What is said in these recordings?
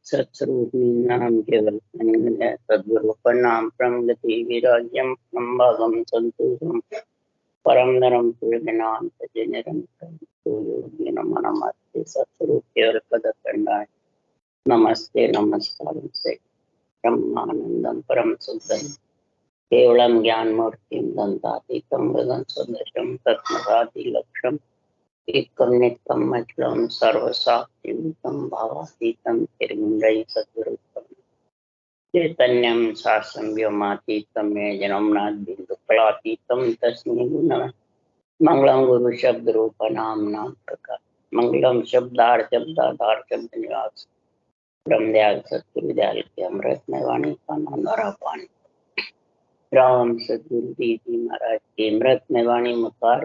सत्स्वरूप नाम केवल सद्गुरु प्रणाम प्रमगति विराज्यम संभागम संतोषम परम नरम पूर्णनाम तजे निरंतरम तो योगी नमस्ते सत्स्वरूप केवल पद कंडाय नमस्ते नमस्कार से ब्रह्मानंदम परम सुंदरम केवलम ज्ञान मूर्तिम दंतातीतम गगन सदृशम तत्मदाति लक्ष्यम एकम नित्यम अचलम सर्वसाक्षितम भावातीतम निर्गुण्डं सद्गुरुतम चैतन्यम शासनं व्योमातीतं जन्मनाथ बिंदुफलातीतं तस्मै गुणः मंगलम गुरु शब्द रूप नाम प्रकार मंगलम शब्दाधार शब्द निवास ब्रह्म दयाल सतगुरु दयाल के अमृतमय वाणी का नारा पानी राम सतगुरु जी महाराज की अमृतमय वाणी मुखार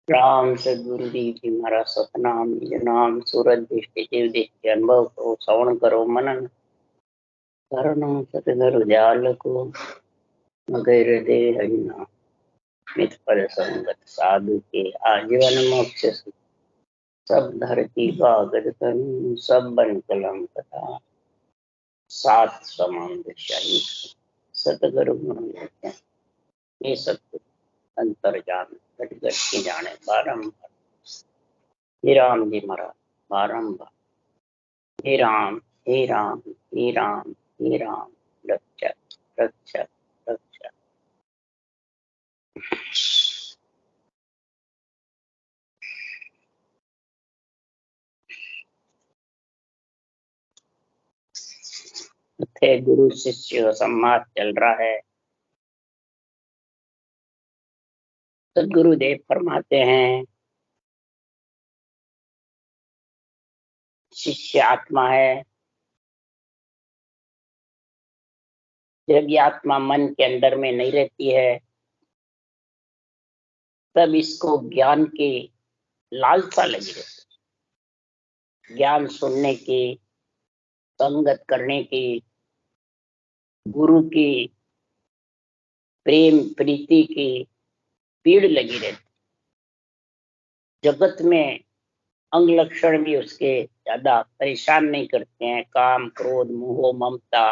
राम सदगुरु देव जी महाराज सतनाम नाम सूरज दृष्टि जीव दृष्टि अनुभव को श्रवण करो मनन करो सतगुरु जाल को मगर दे हरिना मित पर संगत साधु के आजीवन मोक्ष सब धरती बागद तनु सब बन कलम कथा सात समान शाही सतगुरु गुण लेते ये सतगुरु अंतर जान घट घट के जाने बारंबार हे राम जी महाराज बारंबार हे राम हे राम हे राम हे राम रक्षक रक्षक रक्षक। थे गुरु शिष्य संवाद चल रहा है। सदगुरुदेव फरमाते हैं शिष्य आत्मा है। जब ये आत्मा मन के अंदर में नहीं रहती है तब इसको ज्ञान की लालसा लगी रहती, ज्ञान सुनने की, संगत करने की, गुरु की प्रेम प्रीति की पीड़ लगी रहती। जगत में अंग लक्षण भी उसके ज्यादा परेशान नहीं करते हैं। काम क्रोध मोह ममता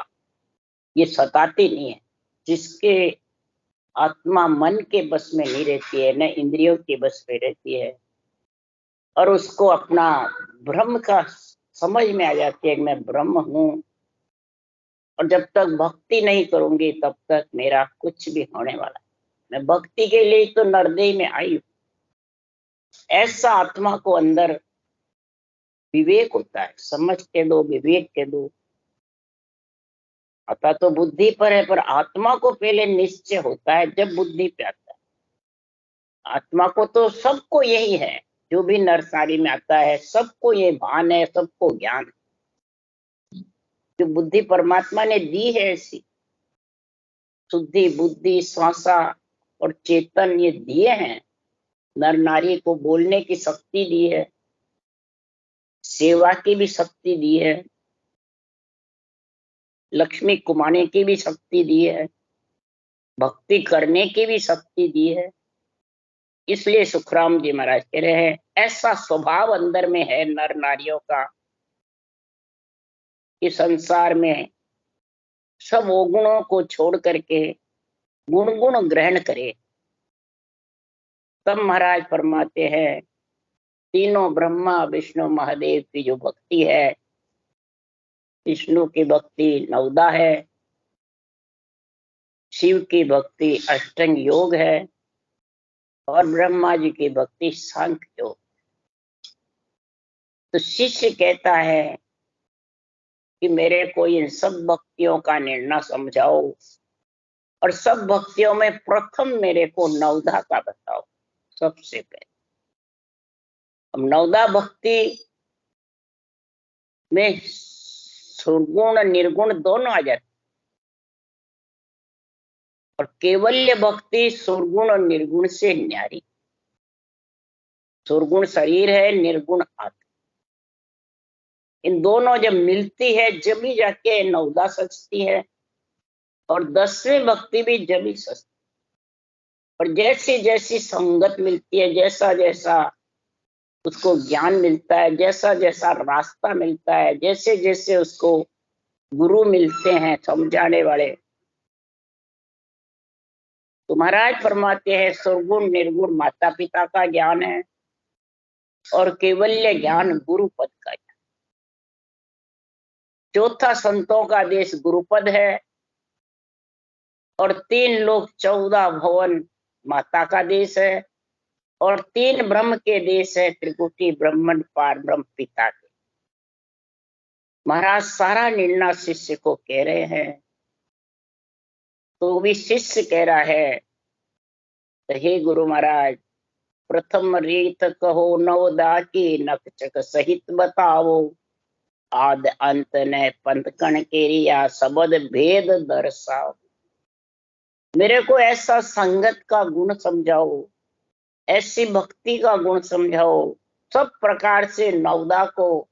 ये सताती नहीं है। जिसके आत्मा मन के बस में नहीं रहती है, न इंद्रियों के बस में रहती है, और उसको अपना ब्रह्म का समझ में आ जाती है कि मैं ब्रह्म हूं, और जब तक भक्ति नहीं करूंगी तब तक मेरा कुछ भी होने वाला है। मैं भक्ति के लिए तो नरदेह में आई हूं। ऐसा आत्मा को अंदर विवेक होता है। समझ के दो, विवेक के दो। आता तो बुद्धि पर है, पर आत्मा को पहले निश्चय होता है जब बुद्धि पे आता है। आत्मा को तो सबको यही है, जो भी नरसारी में आता है सबको ये भान है, सबको ज्ञान है। जो बुद्धि परमात्मा ने दी है ऐसी शुद्धि बुद्धि श्वासा और चेतन ये दिए हैं। नर नारी को बोलने की शक्ति दी है, सेवा की भी शक्ति दी है, लक्ष्मी कुमाने की भी शक्ति दी है, भक्ति करने की भी शक्ति दी है। इसलिए सुखराम जी महाराज कह रहे हैं ऐसा स्वभाव अंदर में है नर नारियों का कि संसार में सब अवगुणों को छोड़ करके गुण गुण ग्रहण करे। तब महाराज फरमाते हैं तीनों ब्रह्मा विष्णु महादेव की जो भक्ति है, विष्णु की भक्ति नवदा है, शिव की भक्ति अष्टांग योग है, और ब्रह्मा जी की भक्ति सांख्य योग। तो शिष्य कहता है कि मेरे को इन सब भक्तियों का निर्णय समझाओ, और सब भक्तियों में प्रथम मेरे को नवदा का बताओ सबसे पहले। अब नवदा भक्ति में सुरगुण निर्गुण दोनों आ जाते, और केवल्य भक्ति सुरगुण और निर्गुण से न्यारी। सुरगुण शरीर है, निर्गुण आत्मा। इन दोनों जब मिलती है जब ही जाके नवदा सजती है, और 10वीं भक्ति भी जब ही सजती। और जैसी जैसी संगत मिलती है, जैसा जैसा उसको ज्ञान मिलता है, जैसा जैसा रास्ता मिलता है, जैसे जैसे उसको गुरु मिलते हैं समझाने वाले, तो महाराज फरमाते हैं सुरगुण निर्गुण माता पिता का ज्ञान है और केवल्य ज्ञान गुरु पद का ज्ञान। चौथा संतों का देश गुरुपद है और 3 लोक 14 भवन माता का देश है और 3 ब्रह्म के देश है, त्रिकुटी ब्रह्मंड पार ब्रह्म पिता के। महाराज सारा निर्णय शिष्य को कह रहे हैं, तो भी शिष्य कह रहा है, हे गुरु महाराज प्रथम रीत कहो नवदा की नक्षक सहित बताओ, आद अंत ने पंथ कण केरिया सबद भेद दर्शाओ। मेरे को ऐसा संगत का गुण समझाओ, ऐसी भक्ति का गुण समझाओ, सब प्रकार से नवदा को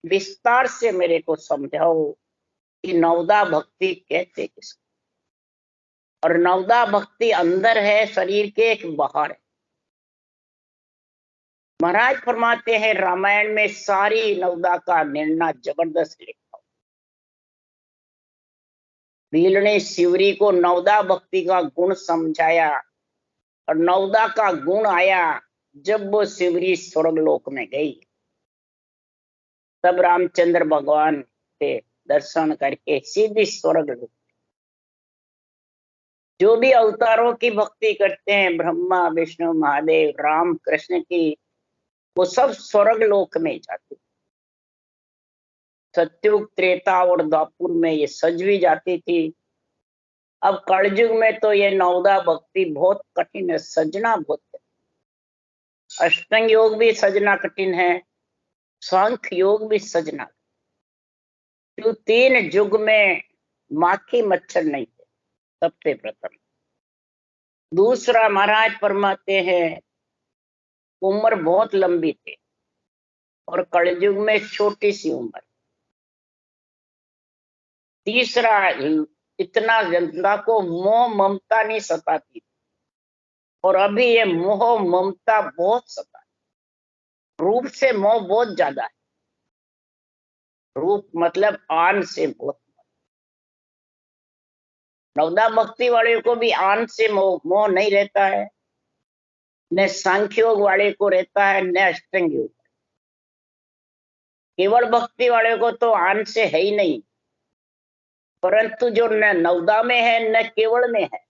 विस्तार से मेरे को समझाओ कि नवदा भक्ति कहते किसको, और नवदा भक्ति अंदर है शरीर के एक बाहर है। महाराज फरमाते हैं रामायण में सारी नवदा का निर्णय जबरदस्त लिखा। भील ने शिवरी को नवदा भक्ति का गुण समझाया और नवदा का गुण आया जब वो शिवरी स्वर्गलोक में गई, तब रामचंद्र भगवान के दर्शन करके सीधी स्वर्गलोक। जो भी अवतारों की भक्ति करते हैं, ब्रह्मा विष्णु महादेव राम कृष्ण की, वो सब स्वर्गलोक में जाते। सत्युग त्रेता और द्वापुर में ये सज भी जाती थी। अब कलयुग में तो ये नवदा भक्ति बहुत कठिन है, सजना बहुत है। अष्टांग योग भी सजना कठिन है, सांख्य योग भी सजना। जो 3 युग में माखी मच्छर नहीं थे, सबसे प्रथम। दूसरा महाराज फरमाते हैं उम्र बहुत लंबी थी और कलयुग में छोटी सी उम्र। तीसरा इतना जनता को मोह ममता नहीं सताती और अभी ये मोह ममता बहुत सता, रूप से मोह बहुत ज्यादा है। रूप मतलब आन से बहुत। नवदा भक्ति वाले को भी आन से मोह नहीं रहता है, न सांख्य योग वाले को रहता है, न अष्टांग योग। केवल भक्ति वाले को तो आन से है ही नहीं, परंतु जो न नवदा में है न केवल में है,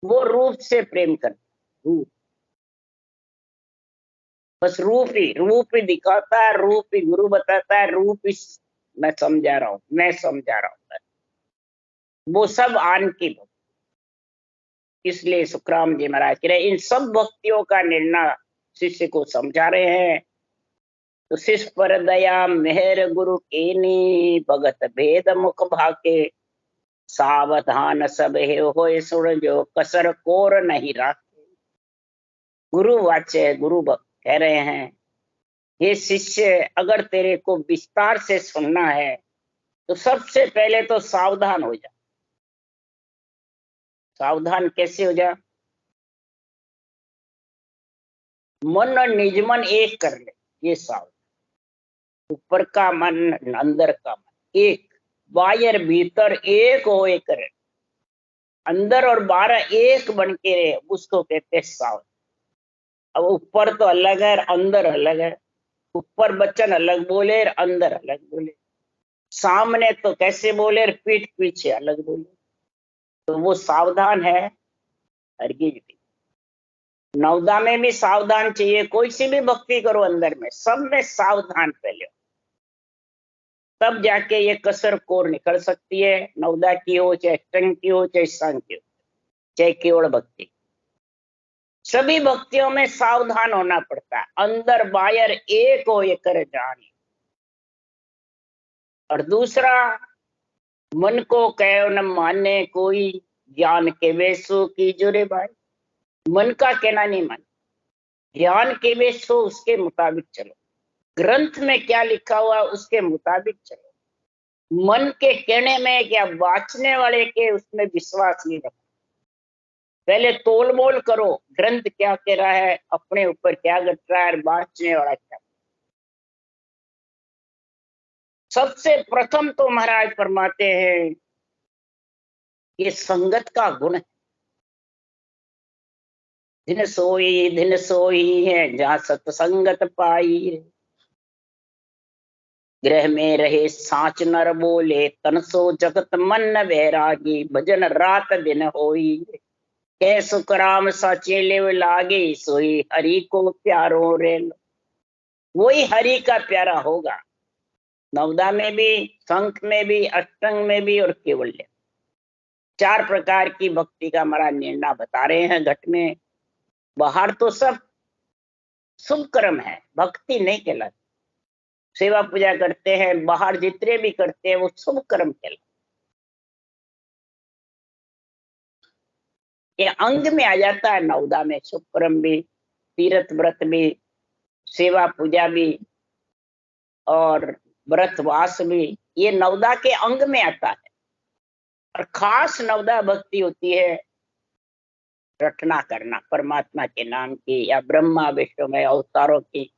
वो रूप से प्रेम करता है। रूप, बस रूप ही दिखाता है, रूप ही गुरु बताता है, रूप ही मैं समझा रहा हूं। वो सब आन की भक्ति। इसलिए सुखराम जी महाराज कह रहे इन सब भक्तियों का निर्णय शिष्य को समझा रहे हैं। तो शिष्य पर दया मेहर गुरु केनी, भगत भेद मुख भाके, सावधान सब होए सुन जो कसर कोर नहीं राखे। गुरु वाच्य गुरु कह रहे हैं, ये शिष्य अगर तेरे को विस्तार से सुनना है तो सबसे पहले तो सावधान हो जा। सावधान कैसे हो जा? मन और निज मन एक कर ले, ये सावधान। ऊपर का मन अंदर का मन एक, बाहर भीतर एक हो, एक करे, अंदर और बाहर एक बन के रहे, उसको कहते सावधान। अब ऊपर तो अलग है, अंदर अलग है। ऊपर बच्चन अलग बोले, अंदर अलग बोले। सामने तो कैसे बोले, पीठ पीछे अलग बोले। तो वो सावधान है। हरगिज भी नवदा में भी सावधान चाहिए। कोई सी भी भक्ति करो अंदर में, सब में सावधान पहले, तब जाके ये कसर कोर निकल सकती है। नवदा की हो, चाहे अष्टांग की हो, चाहे सांख्य की हो, चाहे केवल भक्ति। सभी भक्तियों में सावधान होना पड़ता है। अंदर बाहर एक हो, ये कर जानी। और दूसरा, मन को कहो न माने कोई, ज्ञान के वेसो की जुरे भाई। मन का कहना नहीं मान, ज्ञान के वेसो उसके मुताबिक चलो। ग्रंथ में क्या लिखा हुआ उसके मुताबिक चलो। मन के कहने में क्या, वाचने वाले के उसमें विश्वास नहीं रखो। पहले तोल मोल करो, ग्रंथ क्या कह रहा है, अपने ऊपर क्या घट रहा है, बांटने वाला क्या। सबसे प्रथम तो महाराज फरमाते हैं ये संगत का गुण है। दिन सोई है जहाँ सत्संगत पाई है। गृह में रहे साच नर बोले, तन सो जगत मन न वैरागी, भजन रात दिन होई। कै सुख राम साचे लेव लागे, सोई हरि को प्यारो रे। वही हरि का प्यारा होगा। नवदा में भी, शंख में भी, अष्टंग में भी और केवल्य, 4 प्रकार की भक्ति का हमारा निर्णय बता रहे हैं घट में। बाहर तो सब शुभ कर्म है, भक्ति नहीं कहलाती। सेवा पूजा करते हैं, बाहर जितने भी करते हैं वो शुभ कर्म कहलाते। ये अंग में आ जाता है नवदा में, शुभ कर्म भी, तीर्थ व्रत भी, सेवा पूजा भी और व्रतवास भी, ये नवदा के अंग में आता है। और खास नवदा भक्ति होती है रटना करना, परमात्मा के नाम की या ब्रह्मा विष्णु में अवतारों की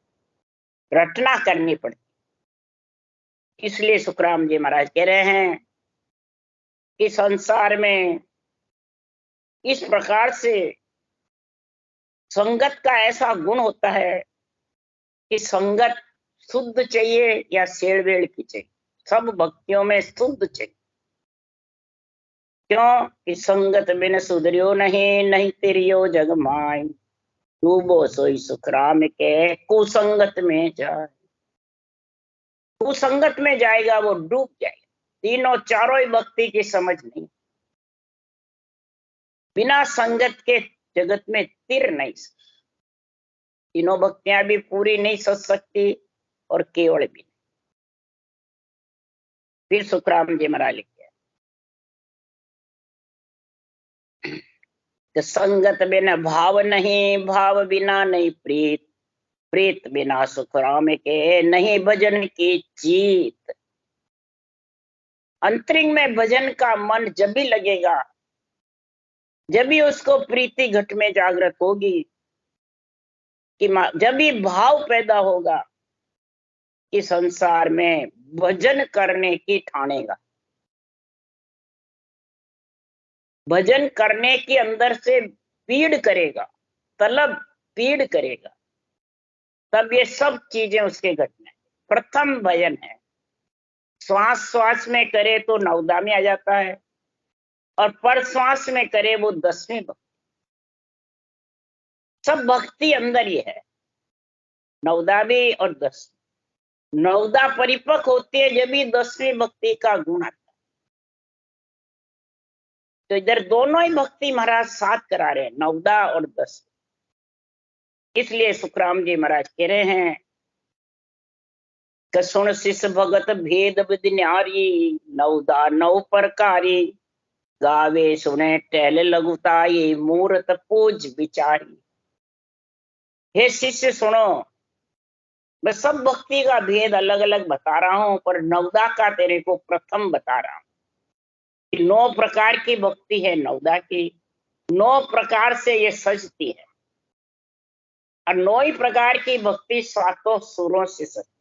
रटना करनी पड़ती। इसलिए सुखराम जी महाराज कह रहे हैं कि संसार में इस प्रकार से संगत का ऐसा गुण होता है कि संगत शुद्ध चाहिए या शेड़वेड़ की चाहिए, सब भक्तियों में शुद्ध चाहिए। क्यों कि संगत बिन सुधरियो नहीं, नहीं तेरियो जग माई, डूबो सोई सुखराम के कुसंगत में जाए। कुसंगत में जाएगा वो डूब जाएगा। तीनों चारों ही भक्ति की समझ नहीं, बिना संगत के जगत में तिर नहीं। तीनों भक्तियां भी पूरी नहीं सज सकती और केवल भी। फिर सुखराम जी महाराज लिखे कि संगत बिना भाव नहीं, भाव बिना नहीं प्रीत, प्रीत बिना सुखराम के नहीं भजन की जीत। अंतरिंग में भजन का मन जब भी लगेगा, जब भी उसको प्रीति घट में जागृत होगी, कि जब भी भाव पैदा होगा कि संसार में भजन करने की ठानेगा, भजन करने के अंदर से पीड़ करेगा, तलब पीड़ करेगा, तब ये सब चीजें उसके घट में। प्रथम भजन है, श्वास श्वास में करे तो नवदा में आ जाता है, और पर श्वास में करे वो 10वीं भक्ति। सब भक्ति अंदर ही है, नवदा भी और 10वीं। नवदा परिपक्व होती है जब भी 10वीं भक्ति का गुण आता है। तो इधर दोनों ही भक्ति महाराज साथ करा रहे हैं, नवदा और 10वीं। इसलिए सुखराम जी महाराज कह रहे हैं कि सुन शिष भगत भेद विधि न्यारी, नवदा नव प्रकारी, गावे सुने टहल लघुताई, मूर्त पूज विचारी। हे शिष्य सुनो, मैं सब भक्ति का भेद अलग अलग बता रहा हूं, पर नवदा का तेरे को प्रथम बता रहा हूं कि 9 प्रकार की भक्ति है नवदा की, 9 प्रकार से ये सजती है, और 9 ही प्रकार की भक्ति 7 सुरों से सजती।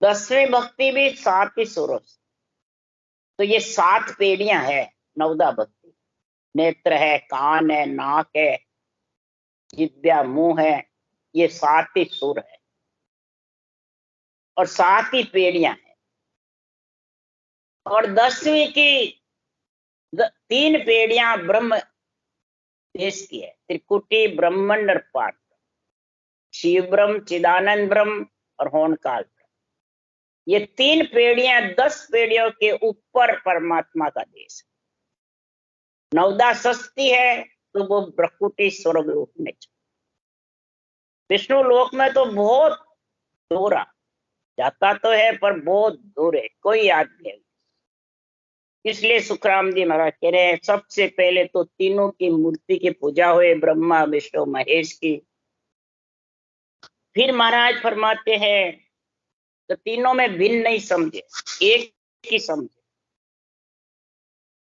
10वीं भक्ति भी 7 ही सुरों से। तो ये 7 पेड़ियां है नवदा भक्ति। नेत्र है, कान है, नाक है, जिब्या मुंह है, ये 7 ही सुर है और 7 ही पेड़ियां हैं। और 10वीं की 3 पेड़ियां ब्रह्म देश की है, त्रिकुटी ब्रह्मंड और पाठ, शिव ब्रह्म, चिदानंद ब्रह्म और होनकाल। ये 3 पेड़ियां 10 पेड़ियों के ऊपर परमात्मा का देश है। नवदा सस्ती है तो वो प्रकुटी स्वर्ग रूप में, विष्णु लोक में तो बहुत दूर जाता तो है पर बहुत दूर है, कोई याद नहीं। इसलिए सुखराम जी महाराज कह रहे हैं सबसे पहले तो तीनों की मूर्ति की पूजा हुए, ब्रह्मा विष्णु महेश की। फिर महाराज फरमाते हैं तो तीनों में भिन्न नहीं समझे, एक ही समझे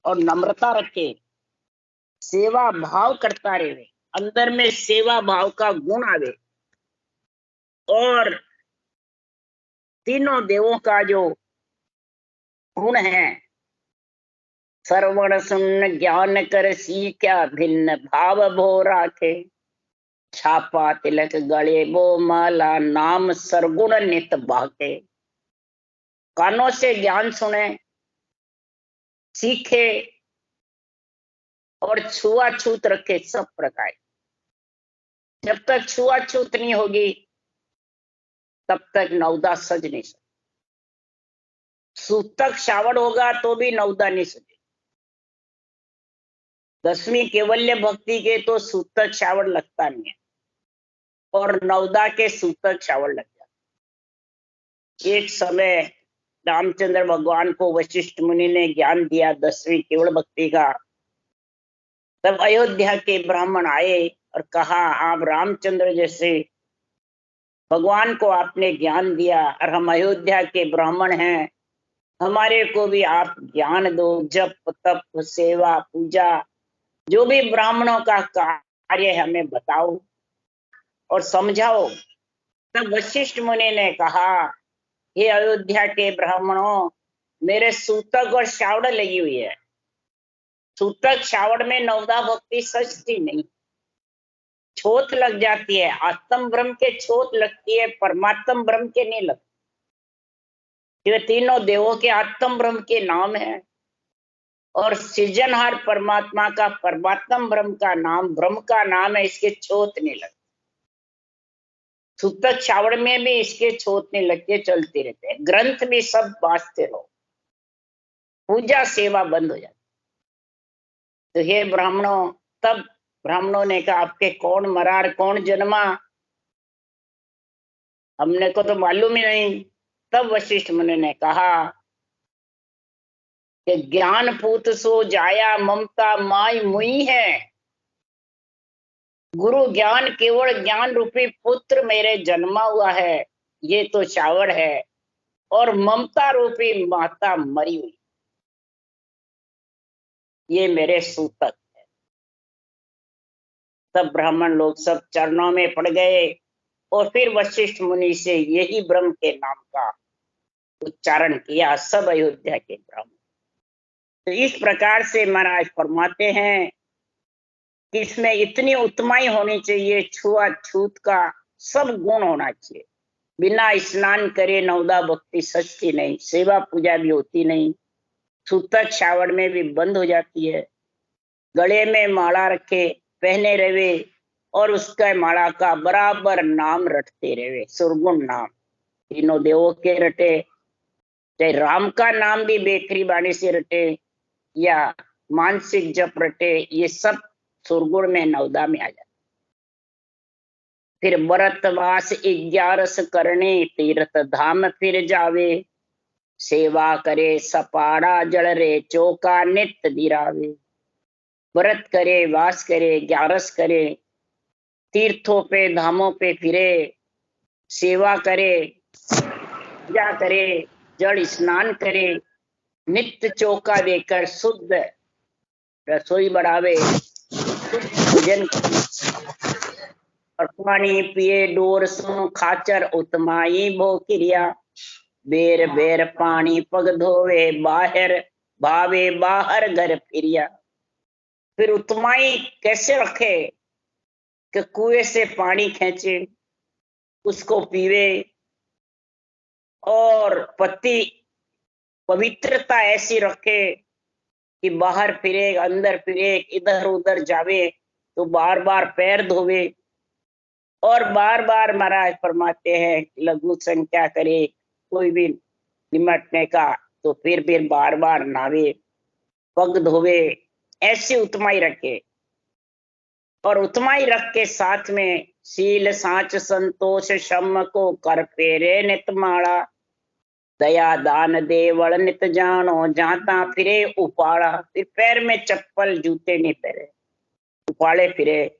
और नम्रता रखे सेवा भाव करता रहे, अंदर में सेवा भाव का गुण आवे, और तीनों देवों का जो गुण है, श्रवण सुन ज्ञान कर सीख्या, भिन्न भाव भो राखे, छापा तिलक गले बो माला, नाम सरगुण नित बाके। कानों से ज्ञान सुने, सीखे और छुआछूत रखे सब प्रकार। जब तक छुआछूत नहीं होगी तब तक नवदा सज नहीं सकती। सूतक श्रावण होगा तो भी नवदा नहीं सजे। 10वीं केवल्य भक्ति के तो सूतक श्रावण लगता नहीं है, और नवदा के सूतक श्रावण लग जाता। एक समय रामचंद्र भगवान को वशिष्ठ मुनि ने ज्ञान दिया 10वीं केवल भक्ति का। तब अयोध्या के ब्राह्मण आए और कहा, आप रामचंद्र जैसे भगवान को आपने ज्ञान दिया और हम अयोध्या के ब्राह्मण हैं, हमारे को भी आप ज्ञान दो। जप तप सेवा पूजा जो भी ब्राह्मणों का कार्य है हमें बताओ और समझाओ। तब वशिष्ठ मुनि ने कहा, हे अयोध्या के ब्राह्मणों, मेरे सूतक और श्रावण लगी हुई है। सूतक श्रावण में नवदा भक्ति सजती नहीं, छोत लग जाती है। आत्म ब्रह्म के छोत लगती है, परमात्म ब्रह्म के नहीं लगती। ये तीनों देवों के आत्म ब्रह्म के नाम है, और सृजनहार परमात्मा का परमात्म ब्रह्म का नाम, ब्रह्म का नाम है, इसके छोत नहीं लगती। सूतक श्रावण में भी इसके छोत नहीं लगते, चलते रहते हैं। ग्रंथ भी सब बांचते रहो, पूजा सेवा बंद हो जाती। तो हे ब्राह्मणों, तब ब्राह्मणों ने कहा, आपके कौन मरार कौन जन्मा, हमने को तो मालूम ही नहीं। तब वशिष्ठ मुनि ने कहा कि ज्ञान पूत सो जाया, ममता माई मुई है। गुरु ज्ञान केवल ज्ञान रूपी पुत्र मेरे जन्मा हुआ है, ये तो श्रावण है, और ममता रूपी माता मरी हुई, ये मेरे सूतक है। तब ब्राह्मण लोग सब चरणों में पड़ गए और फिर वशिष्ठ मुनि से यही ब्रह्म के नाम का उच्चारण किया, सब अयोध्या के ब्राह्मण। तो इस प्रकार से महाराज फरमाते हैं कि इसमें इतनी उत्तमाई होनी चाहिए, छुआछूत का सब गुण होना चाहिए। बिना स्नान करे नवदा भक्ति सजती नहीं, सेवा पूजा भी होती नहीं, सूतक श्रावण में भी बंद हो जाती है। गले में माला रखे पहने रहे और उसका माला का बराबर नाम रटते रहे, सुरगुण नाम। तीनों देवों के रटे, चाहे राम का नाम भी बेखरी बाणी से रटे या मानसिक जप रटे, ये सब सुरगुण में नवदा में आ जाता। फिर व्रतवास 11 करने, तीर्थ धाम फिर जावे, सेवा करे सपाड़ा जल रे, चौका नित्य दिरावे। व्रत करे, वास करे, 11 करे, तीर्थों पे धामों पे फिरे, सेवा करे, पूजा करे, जल स्नान करे, नित्य चौका देकर शुद्ध रसोई बढ़ावे, भोजन और पानी पिए, डोर सुन खाचर उतमाई भो क्रिया, बेर बेर पानी पग धोवे, बाहर भावे बाहर घर फिरिया। फिर उतमाई कैसे रखे कि कुएं से पानी खींचे, उसको पीवे, और पति पवित्रता ऐसी रखे कि बाहर फिरे अंदर फिरे, इधर उधर जावे तो बार बार पैर धोवे, और बार बार महाराज फरमाते हैं लघु संख्या करे, कोई भी निमटने का तो फिर बार बार नावे, पग धोवे, ऐसी उत्तमाई रखे। और उत्तमाई रख के साथ में शील साच संतोष शम को कर फेरे नित माड़ा, दया दान देवल नित जानो, जाता फिरे उपाड़ा। फिर पैर में चप्पल जूते नहीं पहरे, उपाड़े फिरे।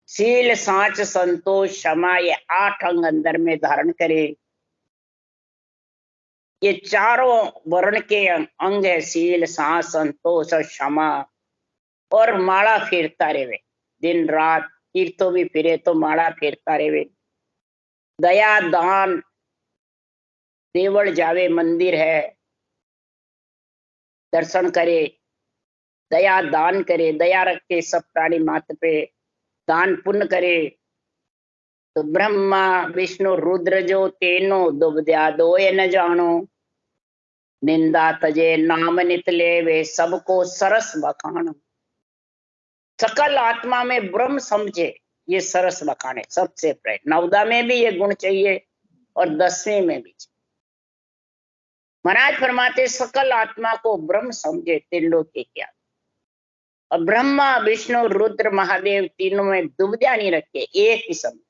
शील साच संतोष क्षमा, ये 8 अंग अंदर में धारण करे। ये चारों वर्ण के अंग है, शील साच संतोष और क्षमा। और माला फेरता रेवे, दिन रात तीर्थों भी फिरे तो माला फेरता रेवे। दया दान, देवल जावे, मंदिर है, दर्शन करे, दया दान करे, दया रखे सब प्राणी मात्र पे, दान पुण्य करे। तो ब्रह्मा विष्णु रुद्र जो तेनो दुबद्या दोय न जानो, निंदा तजे नाम नित लेवे, सबको सरस बखानो। सकल आत्मा में ब्रह्म समझे, ये सरस बखाने सबसे पहले। नवदा में भी ये गुण चाहिए और 10वें में भी। महाराज फरमाते सकल आत्मा को ब्रह्म समझे, त्रिलोक के क्या। और ब्रह्मा विष्णु रुद्र महादेव तीनों में दुविधा नहीं रखे, एक ही समझे।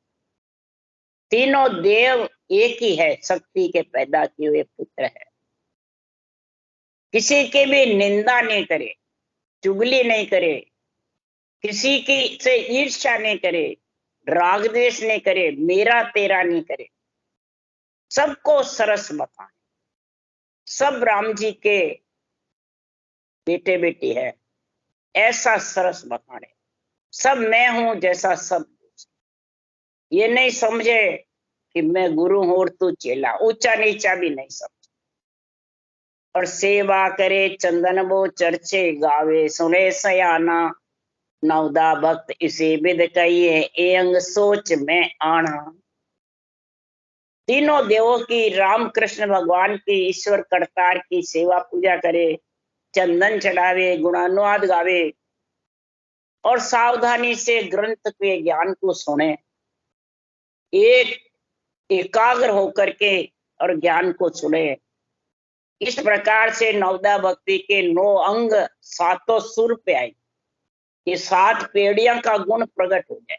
तीनों देव एक ही है, शक्ति के पैदा किए हुए पुत्र है। किसी की भी निंदा नहीं करे, चुगली नहीं करे, किसी की से ईर्ष्या नहीं करे, राग द्वेष नहीं करे, मेरा तेरा नहीं करे, सबको सरस बखाने। सब राम जी के बेटे बेटी है, ऐसा सरस बखाने। सब मैं हूं जैसा सब। ये नहीं समझे कि मैं गुरु हूं और तू चेला, ऊंचा नीचा भी नहीं समझे। और सेवा करे चंदन वो चर्चे, गावे सुने सयाना, नवदा भक्त इसे विद कहिए, ए अंग सोच में आना। तीनों देवों की, राम कृष्ण भगवान की, ईश्वर करतार की सेवा पूजा करे, चंदन चढ़ावे, गुणानुवाद गावे और सावधानी से ग्रंथ के ज्ञान को सुने, एक एकाग्र होकर के और ज्ञान को सुने। इस प्रकार से नवदा भक्ति के 9 अंग 7 सुर पे आए, ये 7 पेड़ियों का गुण प्रकट हो जाए।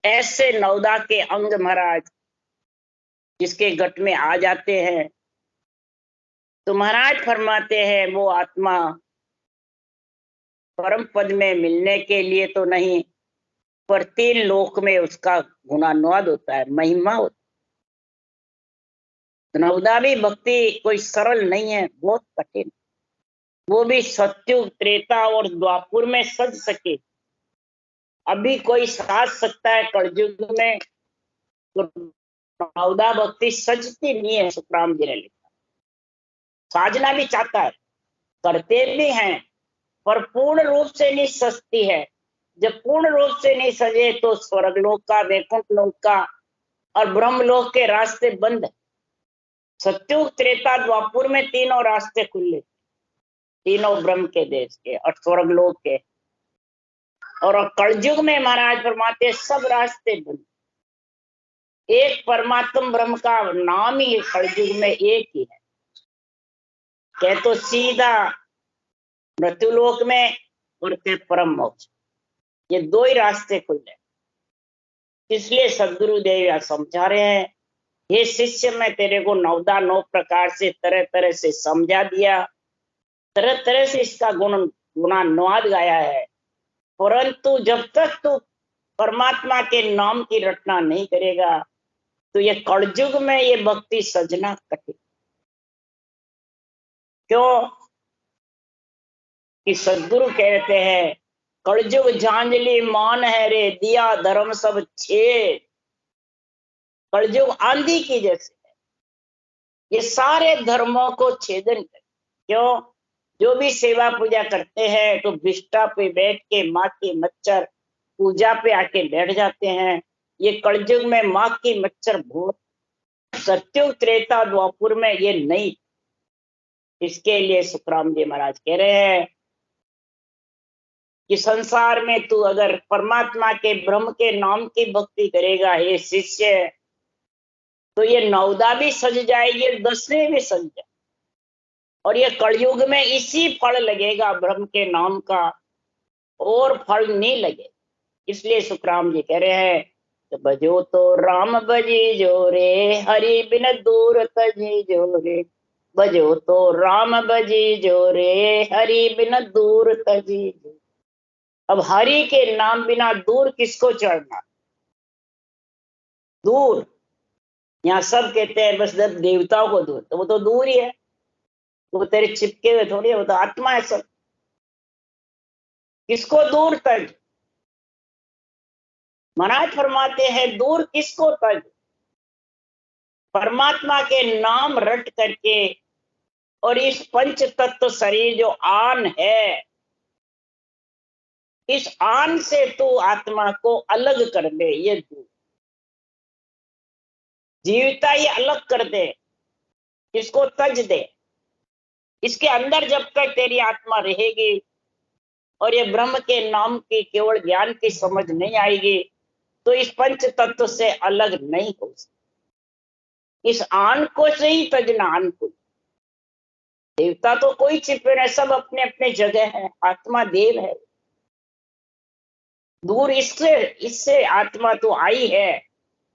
ऐसे नवदा के अंग महाराज जिसके घट में आ जाते हैं, तो महाराज फरमाते हैं वो आत्मा परम पद में मिलने के लिए तो नहीं, पर 3 लोक में उसका गुणानुवाद होता है, महिमा होता है। नवदा भी भक्ति कोई सरल नहीं है, बहुत कठिन। वो भी सत्युग त्रेता और द्वापुर में सज सके, अभी कोई साज सकता है कलयुग में, तो नवदा भक्ति सजती नहीं है। सुखराम जी ने लिखा, साजना भी चाहता है, करते भी हैं, पर पूर्ण रूप से नहीं सजती है। जब पूर्ण रूप से नहीं सजे तो स्वर्गलोक का, वैकुंठ लोक का और ब्रह्मलोक के रास्ते बंद है। सत्युग त्रेता द्वापुर में तीनों रास्ते खुले, तीनों ब्रह्म के देश के और स्वर्गलोक के। और कलयुग में महाराज फरमाते सब रास्ते बंद। एक परमात्म ब्रह्म का नाम ही कलयुग में एक ही है, कह तो सीधा मृत्युलोक में और कह परम मोक्ष, ये 2 ही रास्ते खुले। इसलिए सदगुरुदेव समझा रहे हैं, हे शिष्य मैं तेरे को नवदा 9 प्रकार से तरह तरह से समझा दिया, तरह तरह से इसका गुणानुवाद गाया है, परंतु जब तक तू परमात्मा के नाम की रटना नहीं करेगा तो ये कलयुग में ये भक्ति सजना कठिन। क्यों कि सदगुरु कहते हैं, कलयुग झांझली मान है रे, दिया धर्म सब छेद। कलयुग आंधी की जैसे है, ये सारे धर्मों को छेदन कर। क्यों? जो भी सेवा पूजा करते हैं तो विष्ठा पे बैठ के माँ के मच्छर पूजा पे आके बैठ जाते हैं। ये कलयुग में माँ की मच्छर बहुत, सत्युग त्रेता द्वापुर में ये नहीं। इसके लिए सुखराम जी महाराज कह रहे हैं कि संसार में तू अगर परमात्मा के ब्रह्म के नाम की भक्ति करेगा हे शिष्य, तो ये नवदा भी सज जाएगी, 10वें भी सज जाए, और ये कलयुग में इसी फल लगेगा ब्रह्म के नाम का, और फल नहीं लगे। इसलिए सुखराम जी कह रहे हैं, तो बजो तो राम बजी जो रे, हरि बिन दूर तजी जो रे। बजो तो राम बजी जो रे, हरि बिन दूर तजी जो। अब हरि के नाम बिना दूर किसको चढ़ना? दूर यहाँ सब कहते हैं बस देवताओं को दूर, तो वो तो दूर ही है, वो तेरे चिपके हुए थोड़ी है, वो तो आत्मा है सब। किसको दूर तज? महाराज फरमाते हैं दूर किसको तज? परमात्मा के नाम रट करके और इस पंच तत्व शरीर जो आन है, इस आन से तू आत्मा को अलग कर दे। ये दूर जीविता ये अलग कर दे, इसको तज दे। इसके अंदर जब तक तेरी आत्मा रहेगी और ये ब्रह्म के नाम की केवल ज्ञान की समझ नहीं आएगी तो इस पंच तत्व से अलग नहीं हो सकती। इस आन को से ही तजना। आन को देवता तो कोई छिपे नहीं, सब अपने अपने जगह है। आत्मा देव है। दूर इससे इससे आत्मा तो आई है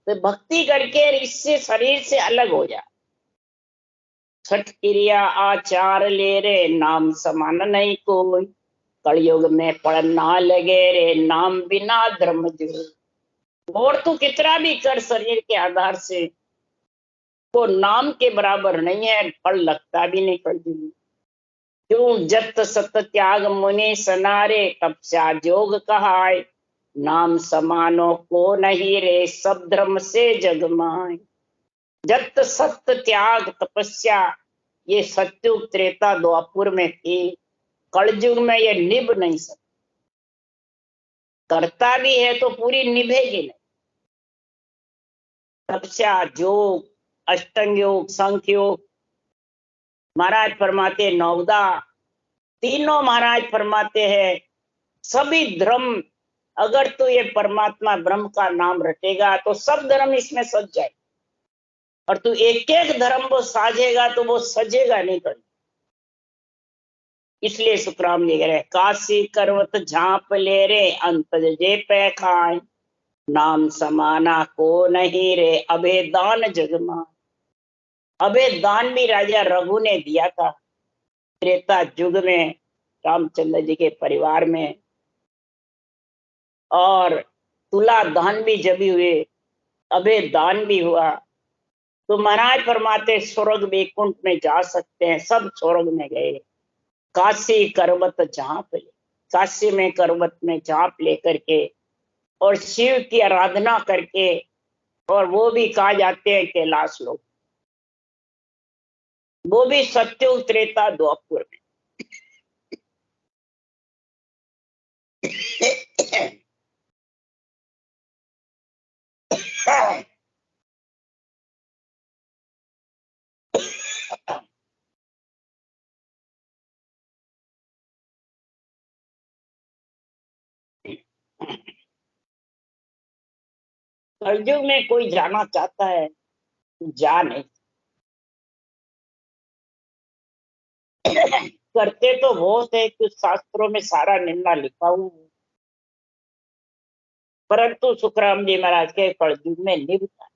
तो भक्ति करके इससे शरीर से अलग हो जा। छठ क्रिया आचार ले रे, नाम समान नहीं कोई। कलयुग में पढ़ना लगे रे, नाम बिना धर्म जो। और तू कितना भी कर शरीर के आधार से तो नाम के बराबर नहीं है, फल लगता भी नहीं कलयुग। क्यों जत सत त्याग मुनि सनारे, तपस्या जोग कहाय। नाम समानो को नहीं रे, सब धर्म से जगमाय। जत सत्य त्याग तपस्या ये सत्युग त्रेता द्वापुर में थी, कलयुग में ये निभ नहीं सकती। करता भी है तो पूरी निभेगी नहीं। तपस्या योग अष्टांग योग सांख्य योग महाराज फरमाते नवदा तीनों महाराज फरमाते हैं सभी धर्म अगर तो ये परमात्मा ब्रह्म का नाम रटेगा तो सब धर्म इसमें सज जाए। और तू एक एक धर्म वो साजेगा तो वो सजेगा नहीं कर। इसलिए सुखराम जी कह रहे काशी करवत झांप ले रे, अंत जे पे खाए। नाम समाना को नहीं रे, अभे दान जगमा। अभे दान भी राजा रघु ने दिया था त्रेता युग में रामचंद्र जी के परिवार में। और तुला दान भी जब हुए, अभे दान भी हुआ। तो महाराज फरमाते स्वर्ग वैकुंठ में जा सकते हैं, सब स्वर्ग में गए। काशी करवत झांप ले, काशी में करवत में झांप लेकर के और शिव की आराधना करके, और वो भी कहा जाते हैं कैलाश लोग, वो भी सत्युग त्रेता द्वापुर में। कलयुग में कोई जाना चाहता है जा नहीं। करते तो बहुत है, कुछ शास्त्रों में सारा निंदा लिखा हुआ है, परंतु सुखराम जी महाराज के कलयुग में निभता।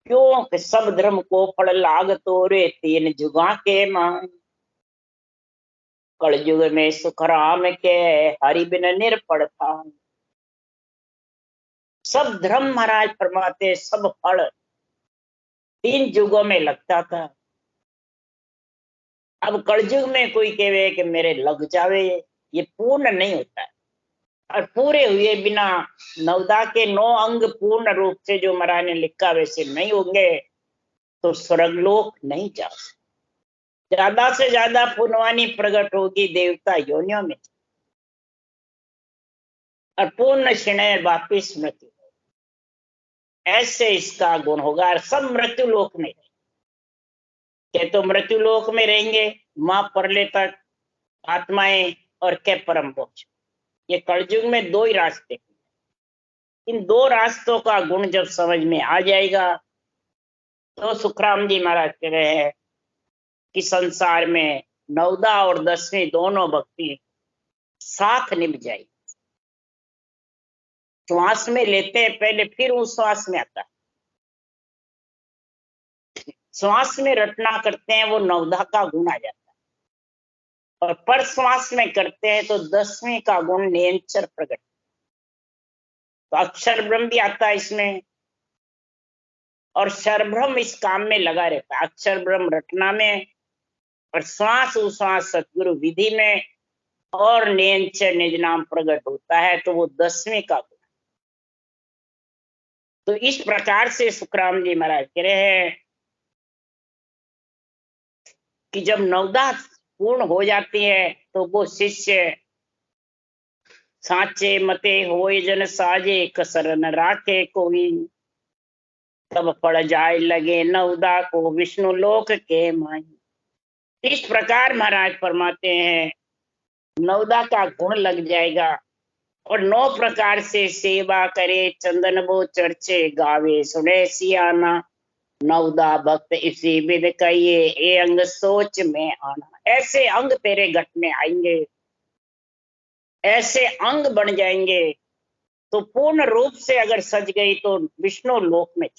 क्यों कि सब धर्म को फल लाग तोरे, तीन जुगा के मान। कलयुग में सुखराम के हरि बिन निरपड़ था। सब धर्म महाराज फरमाते सब फल तीन युगों में लगता था। अब कलयुग में कोई कहे कि मेरे लग जावे, ये पूर्ण नहीं होता है। और पूरे हुए बिना नवदा के 9 अंग पूर्ण रूप से जो महाराज ने लिखा वैसे नहीं होंगे तो स्वर्गलोक नहीं जा सकते। ज्यादा से ज्यादा पुण्यवानी प्रकट होगी देवता योनियों में, और पूर्ण क्षण वापिस मृत्यु। ऐसे इसका गुण होगा। और सब मृत्यु लोक में के तो मृत्यु लोक में रहेंगे, मां परले तक आत्माएं, और के परम मोक्ष। ये कलयुग में 2 ही रास्ते। इन 2 रास्तों का गुण जब समझ में आ जाएगा तो सुखराम जी महाराज कह रहे हैं कि संसार में नवदा और 10वीं दोनों भक्ति साथ निभ जाएगी। श्वास में लेते हैं पहले, फिर उस श्वास में आता है। श्वास में रटना करते हैं वो नवदा का गुण आ जाता है, और पर श्वास में करते हैं तो 10वीं का गुण निरंतर प्रकट। तो अक्षर ब्रह्म भी आता है इसमें, और शरब्रह्म इस काम में लगा रहता है। अक्षर ब्रह्म रटना में और श्वास उश्वास सतगुरु विधि में और निज नाम प्रकट होता है, तो वो 10वें का गुण। तो इस प्रकार से सुखराम जी महाराज कह रहे हैं कि जब नवदा पूर्ण हो जाती है तो वो शिष्य साचे मते होए जन साजे, कसर न राखे कोई, तब पड़ जाए लगे नवदा को विष्णु लोक के माई। इस प्रकार महाराज फरमाते हैं नवदा का गुण लग जाएगा और 9 प्रकार से सेवा करे, चंदन वो चर्चे गावे, सुने सियाना, नवदा भक्त इसी विध कहिए, ए अंग सोच में आना। ऐसे अंग तेरे घट में आएंगे, ऐसे अंग बन जाएंगे तो पूर्ण रूप से अगर सज गई तो विष्णु लोक में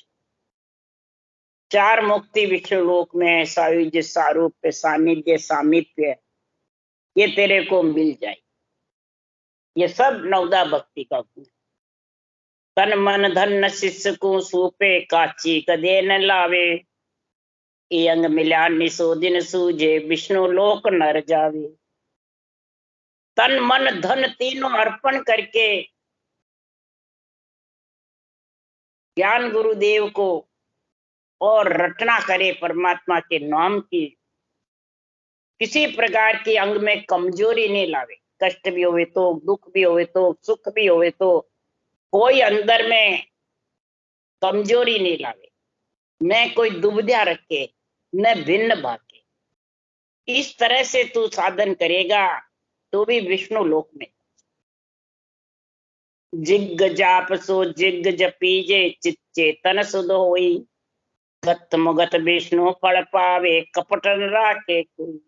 4 मुक्ति विष्णु लोक में, सायुज्य सारूप्य सानिध्य सामीप्य, ये तेरे को मिल जाए। ये सब नवदा भक्ति का गुण। तन मन धन न शिष्य को सूपे, काची कदे न लावे, ये अंग मिला निसो दिन सूझे, विष्णु लोक नर जावे। तन मन धन तीनों अर्पण करके ज्ञान गुरुदेव को और रटना करे परमात्मा के नाम की, किसी प्रकार की अंग में कमजोरी नहीं लावे। कष्ट भी होवे तो, दुख भी होवे तो, सुख भी होवे तो, कोई अंदर में कमजोरी नहीं लावे, न कोई दुविधा रखे, न भिन्न भागे। इस तरह से तू साधन करेगा तो भी विष्णु लोक में। जिग जाप सो जिग जपीजे, चित चेतन सुध होई, गत मुगत विष्णु फल पावे, कपट न राखे कोई।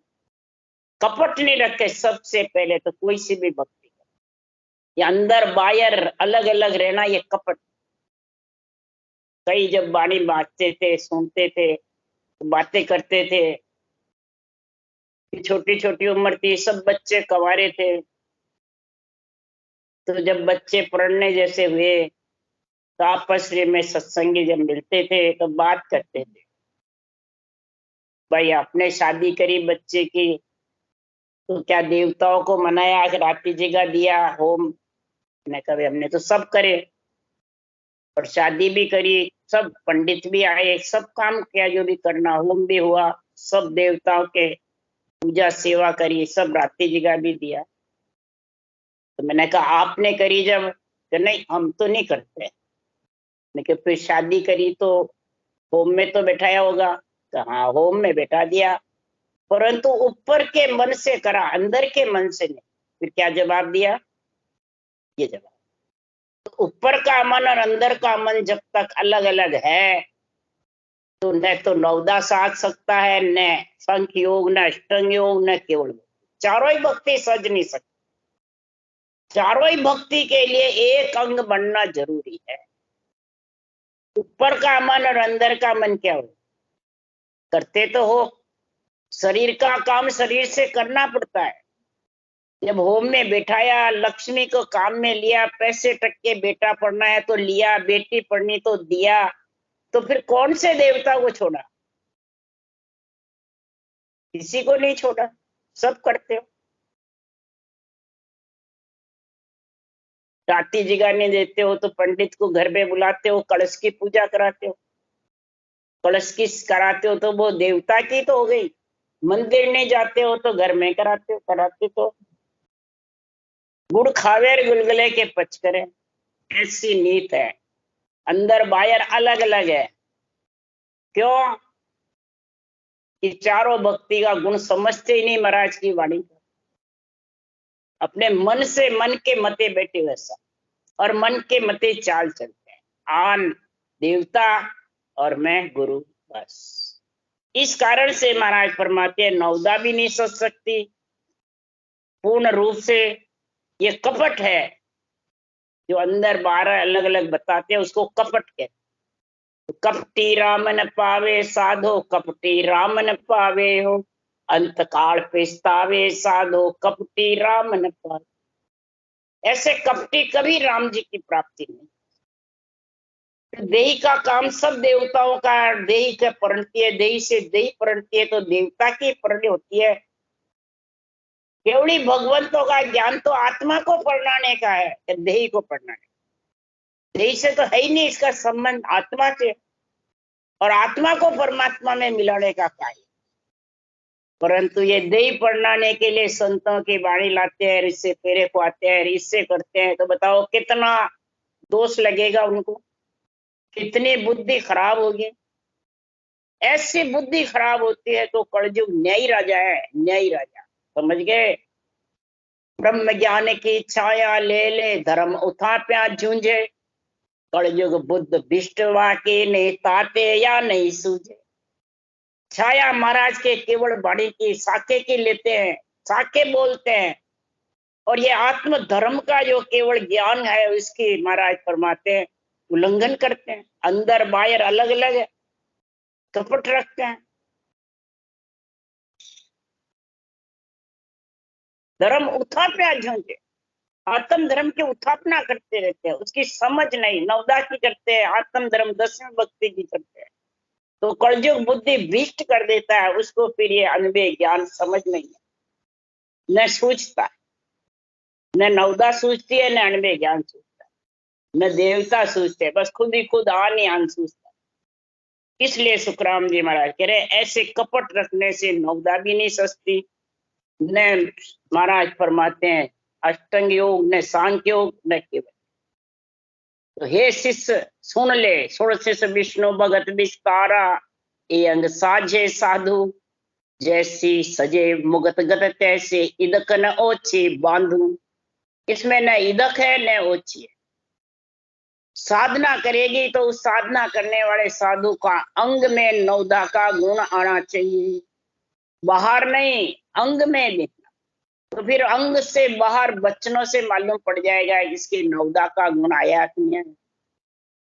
कपट नहीं रखे सबसे पहले तो कोई सी भी भक्ति कर, ये अंदर बाहर अलग अलग रहना, ये कपट। कई जब वाणी बांटते थे, सुनते थे, बातें करते थे, छोटी छोटी उम्र थी, सब बच्चे कवारे थे, तो जब बच्चे पढ़ने जैसे हुए तो आपस में सत्संगी जब मिलते थे तो बात करते थे, भाई आपने शादी करी बच्चे की तो क्या देवताओं को मनाया, रात्रि जगह दिया, होम? मैंने कहा हमने तो सब करे और शादी भी करी, सब पंडित भी आए, सब काम किया जो भी करना, होम भी हुआ, सब देवताओं के पूजा सेवा करी, सब रात्रि जगह भी दिया। तो मैंने कहा आपने करी जब? तो नहीं हम तो नहीं करते। मैंने कहा फिर शादी करी तो होम में तो बैठाया होगा? तो हाँ होम में बैठा दिया, परंतु ऊपर के मन से करा, अंदर के मन से नहीं। फिर क्या जवाब दिया? ये जवाब, तो ऊपर का मन और अंदर का मन जब तक अलग अलग है तो न तो नवदा साध सकता है, न संख योग, न अष्टांग योग, न केवल चारों ही भक्ति सज नहीं सकती। चारों ही भक्ति के लिए एक अंग बनना जरूरी है। ऊपर का मन और अंदर का मन क्या हो? करते तो हो, शरीर का काम शरीर से करना पड़ता है। जब होम में बैठाया, लक्ष्मी को काम में लिया, पैसे टक्के बेटा पढ़ना है तो लिया, बेटी पढ़नी तो दिया, तो फिर कौन से देवता को छोड़ा? किसी को नहीं छोड़ा, सब करते हो। राती जिगाने देते हो तो पंडित को घर में बुलाते हो, कलश की पूजा कराते हो, कलश की कराते हो तो वो देवता की तो हो गई। मंदिर नहीं जाते हो तो घर में कराते हो, कराते तो गुड़ खावे गुलगुले के पच करे, ऐसी नीत है। अंदर बाहर अलग अलग है। क्यों? कि चारों भक्ति का गुण समझते ही नहीं महाराज की वाणी। अपने मन से मन के मते बैठे वैसा, और मन के मते चाल चलते हैं, आन देवता और मैं गुरु, बस। इस कारण से महाराज फरमाते हैं नवदा भी नहीं सोच सकती पूर्ण रूप से। ये कपट है, जो अंदर बाहर अलग अलग बताते हैं उसको कपट कहते। कपटी राम न पावे साधो, कपटी राम न पावे हो, अंत काल पछतावे साधो, कपटी राम न पावे। ऐसे कपटी कभी राम जी की प्राप्ति नहीं। देही का काम सब देवताओं का, देही का परिणति है, देही से देही परिणति है, तो देवता की परिणति होती है। केवली भगवंतों का ज्ञान तो आत्मा को परिणाने का है, देही को परिणाने। देही से तो है ही नहीं, इसका संबंध आत्मा से, और आत्मा को परमात्मा में मिलाने का कार्य। परंतु ये देही परिणाने के लिए संतों की वाणी लाते हैं, इससे फेरे को आते हैं, इससे करते हैं, तो बताओ कितना दोष लगेगा उनको, कितनी बुद्धि खराब होगी। ऐसी बुद्धि खराब होती है तो कलयुग न्यायी राजा है, न्यायी राजा, समझ गए। ब्रह्म ज्ञान की छाया ले ले, धर्म उठा प्या झूंझे, कलयुग बुद्ध विष्टवा के नेताते या नहीं सूझे। छाया महाराज के केवल वाणी की साके की लेते हैं, साके बोलते हैं, और ये आत्म धर्म का जो केवल ज्ञान है उसकी महाराज फरमाते हैं उल्लंघन करते हैं, अंदर बाहर अलग अलग है, कपट रखते हैं। धर्म उथापना झूंझे, आत्म धर्म की उथापना करते रहते हैं, उसकी समझ नहीं, नवदा की करते हैं, आत्म धर्म दसवीं भक्ति की करते हैं, तो कलयुग बुद्धि भ्रष्ट कर देता है उसको। फिर ये अनुभव ज्ञान समझ नहीं है, न सूझता, न नवदा सूझती है, न अनुभव ज्ञान सूझता है, न देवता सूझते है, बस खुद ही खुद आन आन सूझता है। इसलिए सुखराम जी महाराज कह रहे ऐसे कपट रखने से नवदा भी नहीं सस्ती, न महाराज फरमाते हैं अष्टांग योग, न सांख्य योग, न केवल। तो हे शिष्य सुन ले, सुन शिष्य विष्णु भगत विस्तारा, ये अंग साझे साधु, जैसी सजे मुगत गत तैसे, इदक न ओछी बांधू। इसमें न इदक है न ओछी है। साधना करेगी तो उस साधना करने वाले साधु का अंग में नवदा का गुण आना चाहिए, बाहर नहीं, अंग में देखना। तो फिर अंग से बाहर बचनों से मालूम पड़ जाएगा इसके नवदा का गुण आया कि नहीं,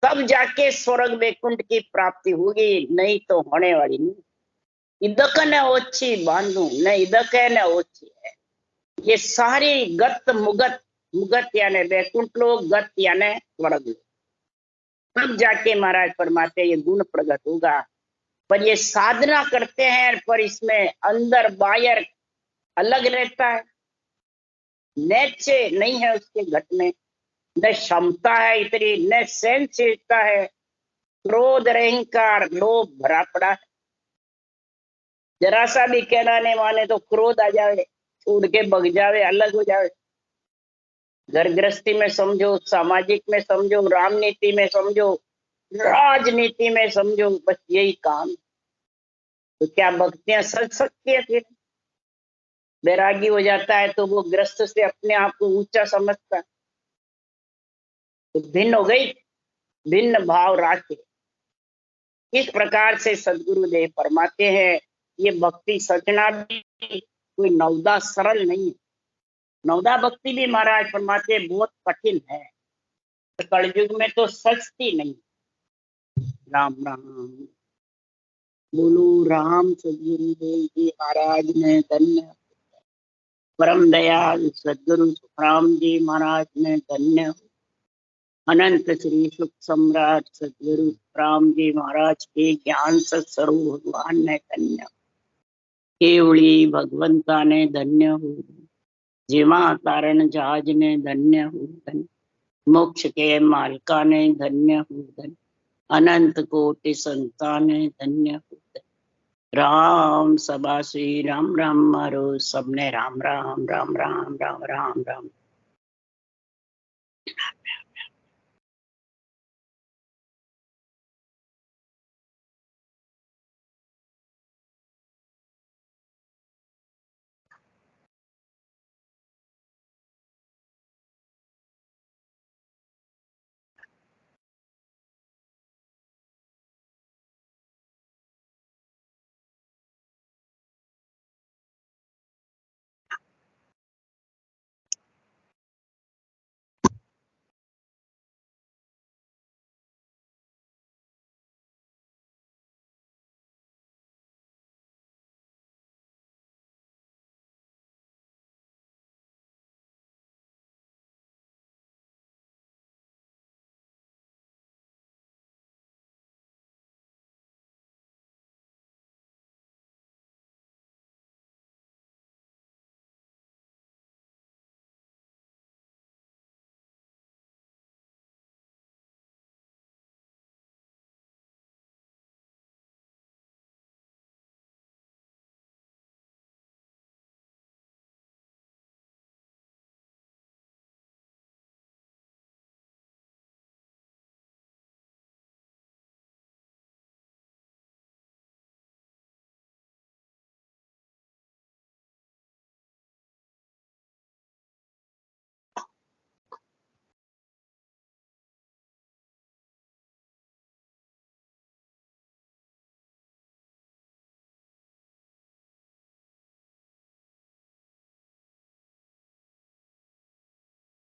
तब जाके स्वर्ग वैकुंठ की प्राप्ति होगी, नहीं तो होने वाली नहीं। इदक न ओछी बांधू, न इदक है न ओछी है। ये सारी गत मुगत, मुगत यानी वैकुंठ लोग, गत यानी स्वर्ग लोग, तब जाके महाराज फरमाते ये गुण प्रकट होगा। पर ये साधना करते हैं, पर इसमें अंदर बाहर अलग रहता है, नेचे नहीं है उसके घट में, न क्षमता है इतनी, न सहनशीलता है, क्रोध अहंकार लोभ भरा पड़ा है। जरा सा भी कहना नहीं माने तो क्रोध आ जावे, छोड़ के भग जावे, अलग हो जावे। घर गृहस्थी में समझो, सामाजिक में समझो, रामनीति में समझो, राजनीति में समझो, बस यही काम। तो क्या भक्तियां सज सकती है? फिर बैरागी हो जाता है तो वो ग्रस्त से अपने आप को ऊंचा समझता है, तो भिन्न हो गई, भिन्न भाव राखे। इस प्रकार से सदगुरुदेव फरमाते हैं ये भक्ति सचना भी कोई नवदा सरल नहीं है। नवदा भक्ति भी महाराज फरमाते बहुत कठिन है, कलयुग में तो सचती नहीं। राम राम बोलो, राम सदगुरुदेव जी महाराज ने धन्य, परम दयाल सदगुरु सुखराम जी महाराज ने धन्य, अनंत श्री सुख सम्राट सदगुरु राम जी महाराज के ज्ञान सत्स्वरूप भगवान ने धन्य, केवली भगवंता ने धन्य हो, जिमा तारण जहाज ने धन्य हो धन्य, मोक्ष के मालका ने धन्य हो धन्य, अनंत कोटि संता ने धन्य हो धन्य। राम सभा श्री राम राम मारो, सबने राम राम राम राम राम राम राम।